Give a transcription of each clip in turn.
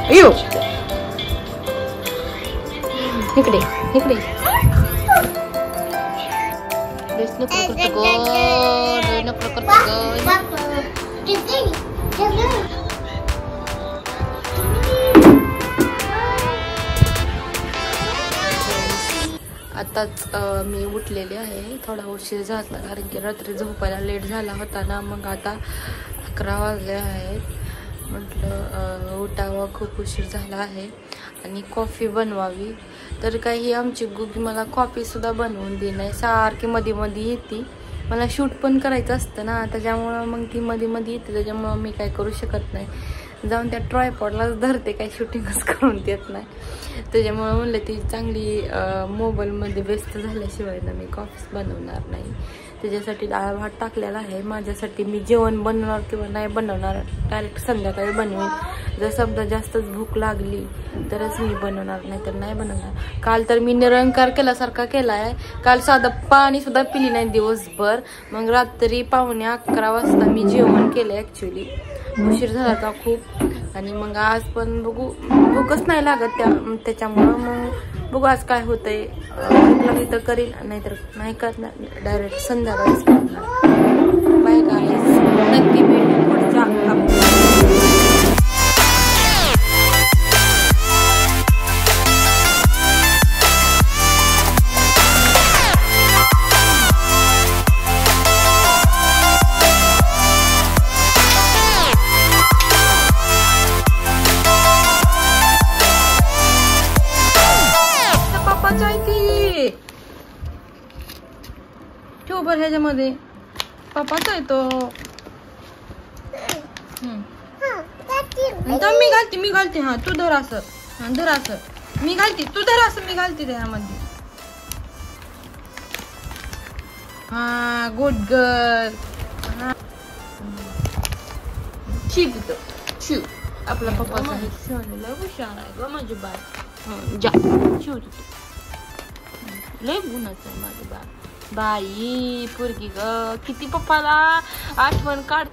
अयो इकडे इकडे आताच मी उठलेले आहे. थोडा उशीर झाला कारण की रात्री झोपायला लेट झाला होता ना. मग आता 11 वाजले आहेत. म्हटलं उठावं, खूप उशीर झाला आहे आणि कॉफी बनवावी. तर काही आमची गुगी मला कॉफीसुद्धा बनवून दे नाही. सारखी मध्ये मध्ये येते. मला शूट पण करायचं असतं ना, त्याच्यामुळं मग ती मध्ये मध्ये येते. त्याच्यामुळं मी काय करू शकत नाही. जाऊन त्या ट्रायपॉडलाच धरते, काही शूटिंगच करून देत नाही. त्याच्यामुळं म्हणलं ती चांगली मोबाईलमध्ये व्यस्त झाल्याशिवाय ना मी कॉफीच बनवणार नाही. त्याच्यासाठी डाळ भात टाकलेला आहे. माझ्यासाठी मी जेवण बनवणार किंवा नाही बनवणार डायरेक्ट संध्याकाळी बनवेन. जर समजा जास्तच भूक लागली तरच मी बनवणार, नाही तर नाही बनवणार. काल तर मी निरंकार केल्यासारखा केला आहे. काल साधं पाणी सुद्धा पिली नाही दिवसभर. मग रात्री 11:15 वाजता मी जेवण केलं. ॲक्च्युली उशीर झाला होता खूप. आणि मग आज पण बघू, भूकच नाही लागत त्याच्यामुळं मग बघू आज काय होतंय. भूक लागली तर करीन, नाहीतर नाही करणार, डायरेक्ट संध्याकाळीच करणार. बाय गाईज, नक्की भेटू पुढच्या ठेव ह्याच्यामध्ये. पप्पाचा आहे तो. मी घालते. हा तू धर असं, धर असं. मी घालते, तू धर असं, मी घालते त्यामध्ये. हा गुड गर्ल. शिव शिव आपला पप्पाचा आहे. सोनला हुशार आहे ग माझी बाय. जा शिव तिथे लय गुणाचं आहे माझी बाय. बाई पोरगी ग, किती पप्पाला आठवण काढ.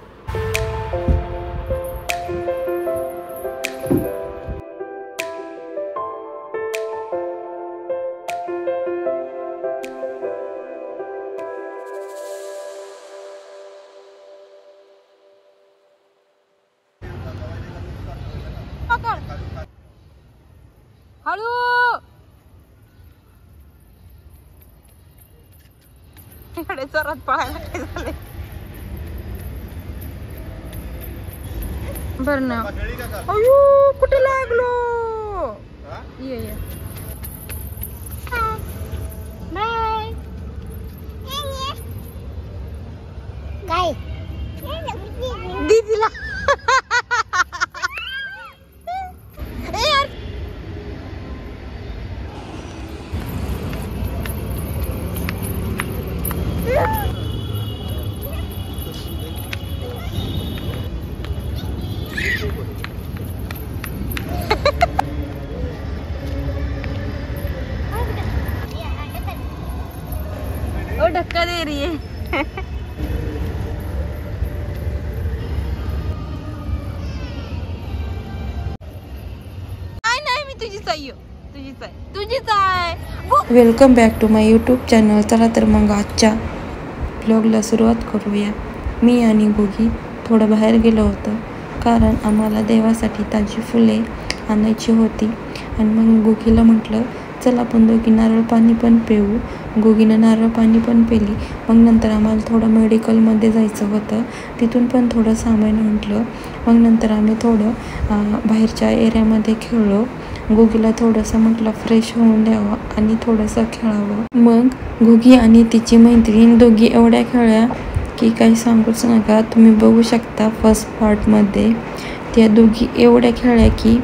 हळू इकडे चरात पळायला काय झाले. बर ना. अयो कुठे लागलो. ये ये बाय. काय दीदीला धक्का दे रही है. नाही मी तुझीच आहे, तुझीच आहे. Welcome back to my YouTube channel. चला तर मग आजच्या ब्लॉगला सुरुवात करूया. मी आणि गुगी थोडं बाहेर गेलो होतो कारण आम्हाला देवासाठी ताजी फुले आणायची होती. आणि मग गुगीला म्हटलं चल आपण दोघी नारळ पाणी पण पिऊ. गुगीनं नारळ पाणी पण पेली. मग नंतर आम्हाला थोडं मेडिकलमध्ये जायचं होतं, तिथून पण थोडं सामान म्हटलं. मग नंतर आम्ही थोडं बाहेरच्या एरियामध्ये खेळलो. गुगीला थोडंसं म्हटलं फ्रेश होऊन द्यावं आणि थोडंसं खेळावं. मग गुगी आणि तिची मैत्रीण दोघी एवढ्या खेळल्या की काही सांगूच नका. तुम्ही बघू शकता फर्स्ट पार्टमध्ये त्या दोघी एवढ्या खेळल्या की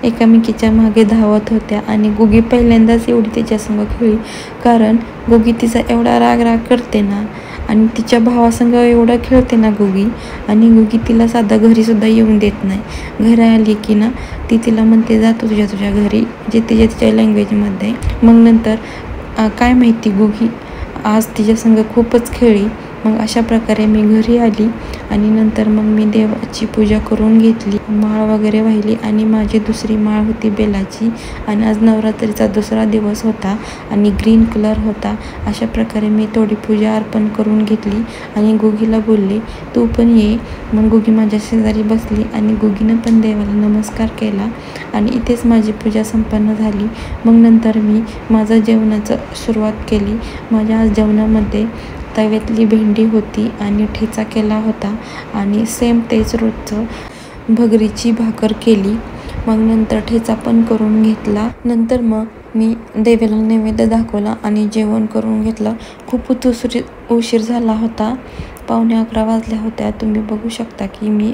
एकामेकीच्या मागे धावत होत्या. आणि गुगी पहिल्यांदाच एवढी तिच्यासंग खेळली कारण गुगी तिचा एवढा राग करते ना आणि तिच्या भावासंग एवढं खेळते ना गुगी. आणि गुगी तिला साधा घरीसुद्धा येऊन देत नाही. घरी आली की ना ती तिला म्हणते जातो तुझ्या घरी, जे तिच्या लँग्वेजमध्ये. मग नंतर काय माहिती गुगी आज तिच्यासंग खूपच खेळली. मग अशा प्रकारे मी घरी आली आणि नंतर मग मी देवाची पूजा करून घेतली, माळ वगैरे वाहिली आणि माझी दुसरी माळ होती बेलाची आणि आज नवरात्रीचा दुसरा दिवस होता आणि ग्रीन कलर होता। अशा प्रकारे मी थोडी पूजा अर्पण करून घेतली आणि गुगीला बोलले तू पण ये। मग गुगी माझ्या शेजारी बसली आणि गुगीनं पण देवाला नमस्कार केला आणि इथेच माझी पूजा संपन्न झाली। मग नंतर मी माझं जेवणाचं सुरुवात केली। माझ्या आज जेवणामध्ये तव्यातली भेंडी होती आणि ठेचा केला होता आणि सेम तेच रोजचं भगरीची भाकर केली। मग नंतर ठेचा पण करून घेतला। नंतर मग मी देवाला नैवेद्य दाखवला आणि जेवण करून घेतलं। खूपच उशीर झाला होता, 11:15 वाजल्या होत्या। तुम्ही बघू शकता की मी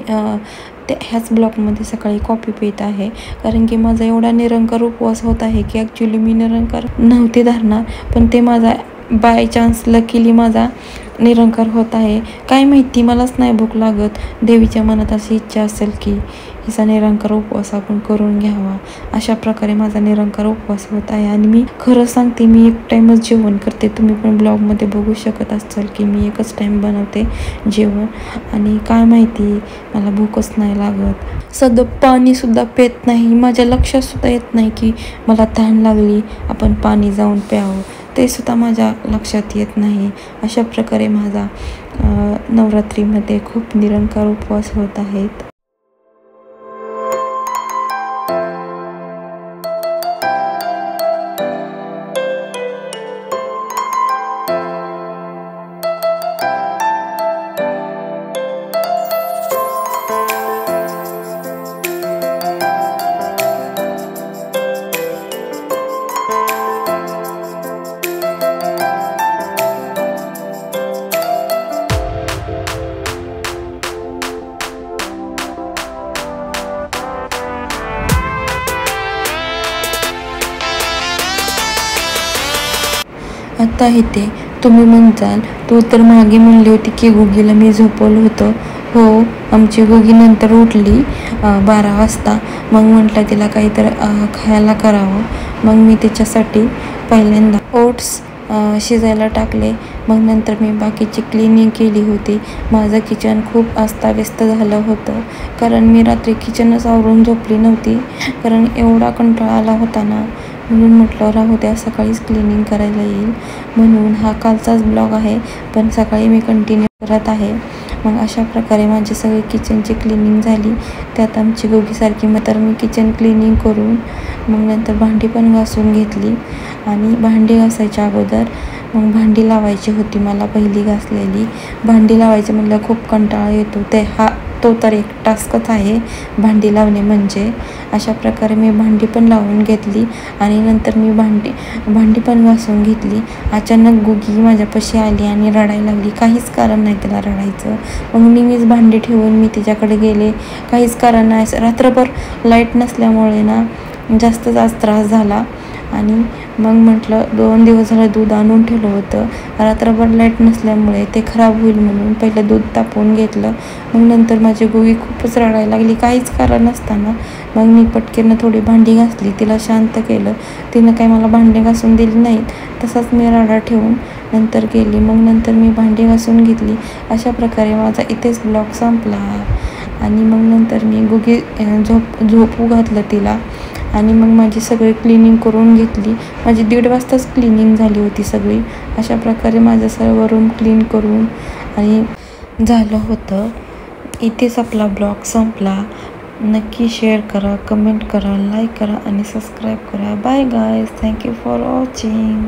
ह्याच ब्लॉकमध्ये सकाळी कॉफी पित आहे, कारण की माझा एवढा निरंकार उपवास होत आहे की ॲक्च्युली मी निरंकार नव्हते धरणार, पण ते माझा बाय चान्स लकीली माझा निरंकार होत आहे। काय माहिती, मलाच नाही भूक लागत। देवीच्या मनात अशी इच्छा असेल की हिचा निरंकार उपवास आपण करून घ्यावा, अशा प्रकारे माझा निरंकार उपवास होत आहे। आणि मी खरं सांगते, मी एक टाईमच जेवण करते। तुम्ही पण ब्लॉगमध्ये बघू शकत असाल की मी एकच टाईम बनवते जेवण आणि काय माहिती मला भूकच नाही लागत। सध्या पाणीसुद्धा पेत नाही, माझ्या लक्षातसुद्धा येत नाही की मला तहान लागली आपण पाणी जाऊन प्यावं, ते सुद्धा माझ्या लक्षात येत नाही। अशा प्रकारे माझा नवरात्रीमध्ये खूप निरंकार उपवास होत आहेत। आता इथे तुम्ही म्हणताल तू तर मागे म्हणली होती की गुगीला मी झोपवलं होतं। हो, आमची गुगी नंतर उठली 12 वाजता। मग म्हटलं तिला काहीतरी खायला करावं। मग मी तिच्यासाठी पहिल्यांदा ओट्स शिजायला टाकले। मग नंतर मी बाकीची क्लिनिंग केली होती। माझं किचन खूप अस्ताव्यस्त झालं होतं, कारण मी रात्री किचनच आवरून झोपली नव्हती, कारण एवढा कंटाळा आला होता ना। म्हणून म्हटलं राहू द्या, सकाळीच क्लिनिंग करायला येईल। म्हणून हा कालचाच ब्लॉग आहे, पण सकाळी मी कंटिन्यू करत आहे। मग अशा प्रकारे माझी सगळी किचनची क्लिनिंग झाली। त्यात आमची गुगीसारखी तर मी किचन क्लिनिंग करून मग नंतर भांडी पण घासून घेतली। आणि भांडी घासायच्या अगोदर मग भांडी लावायची होती मला, पहिली घासलेली भांडी लावायची म्हटलं खूप कंटाळा येतो, तो तर एक टास्कच आहे भांडी लावणे म्हणजे। अशा प्रकारे मी भांडी पण लावून घेतली आणि नंतर मी भांडी पण घासून घेतली। अचानक गुगी माझ्यापाशी आली आणि रडायला लागली, काहीच कारण नाही तिला रडायचं। मग मीच भांडी ठेवून मी तिच्याकडे गेले, काहीच कारण नाही। रात्रभर लाईट नसल्यामुळे ना जास्तच आज त्रास झाला आणि मग म्हटलं 2 दिवस झालं दूध आणून ठेवलं होतं, रात्रभर लाईट नसल्यामुळे ते खराब होईल म्हणून पहिलं दूध तापवून घेतलं। मग नंतर माझी गुगी खूपच रडायला लागली, काहीच कारण नसताना। मग मी पटकन थोडी भांडी घासली, तिला शांत केलं। तिनं काही मला भांडी घासून दिली नाहीत, तसाच मी रडा ठेवून नंतर गेली। मग नंतर मी भांडी घासून घेतली। अशा प्रकारे माझा इथेच ब्लॉग संपला आणि मग नंतर मी गुगी झोपू घातलं तिला आणि मग माझी सगळी क्लिनिंग करून घेतली। माझी 1:30 वाजताच क्लिनिंग झाली होती सगळी। अशा प्रकारे माझं सर्व रूम क्लीन करून आणि झालं होतं। इथेच आपला ब्लॉग संपला। नक्की शेअर करा, कमेंट करा, लाईक करा आणि सबस्क्राईब करा। Bye guys, thank you for watching.